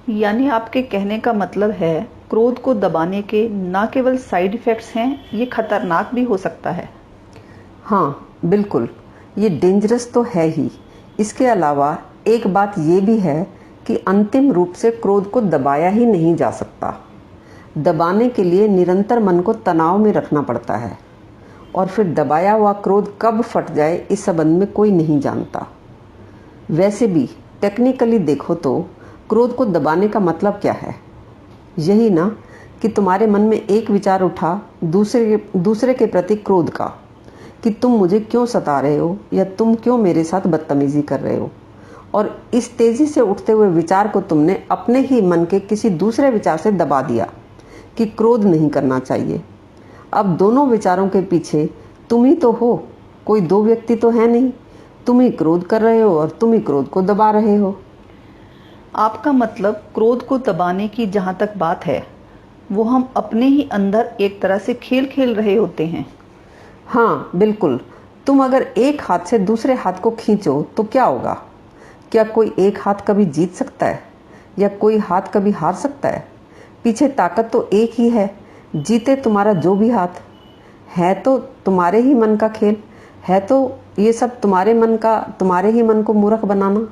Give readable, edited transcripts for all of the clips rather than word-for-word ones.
यानी आपके कहने का मतलब है क्रोध को दबाने के न केवल साइड इफ़ेक्ट्स हैं, ये खतरनाक भी हो सकता है। हाँ बिल्कुल, ये डेंजरस तो है ही। इसके अलावा एक बात ये भी है कि अंतिम रूप से क्रोध को दबाया ही नहीं जा सकता। दबाने के लिए निरंतर मन को तनाव में रखना पड़ता है, और फिर दबाया हुआ क्रोध कब फट जाए इस संबंध में कोई नहीं जानता। वैसे भी टेक्निकली देखो तो क्रोध को दबाने का मतलब क्या है? यही ना कि तुम्हारे मन में एक विचार उठा दूसरे के प्रति क्रोध का, कि तुम मुझे क्यों सता रहे हो या तुम क्यों मेरे साथ बदतमीजी कर रहे हो, और इस तेजी से उठते हुए विचार को तुमने अपने ही मन के किसी दूसरे विचार से दबा दिया कि क्रोध नहीं करना चाहिए। अब दोनों विचारों के पीछे तुम ही तो हो, कोई दो व्यक्ति तो है नहीं। तुम ही क्रोध कर रहे हो और तुम ही क्रोध को दबा रहे हो। आपका मतलब क्रोध को दबाने की जहाँ तक बात है, वो हम अपने ही अंदर एक तरह से खेल खेल रहे होते हैं। हाँ बिल्कुल। तुम अगर एक हाथ से दूसरे हाथ को खींचो तो क्या होगा? क्या कोई एक हाथ कभी जीत सकता है या कोई हाथ कभी हार सकता है? पीछे ताकत तो एक ही है, जीते तुम्हारा जो भी हाथ है। तो तुम्हारे ही मन का खेल है, तो ये सब तुम्हारे ही मन को मूर्ख बनाना।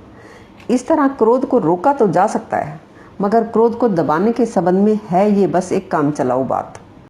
इस तरह क्रोध को रोका तो जा सकता है, मगर क्रोध को दबाने के संबंध में है ये बस एक काम चलाऊ बात।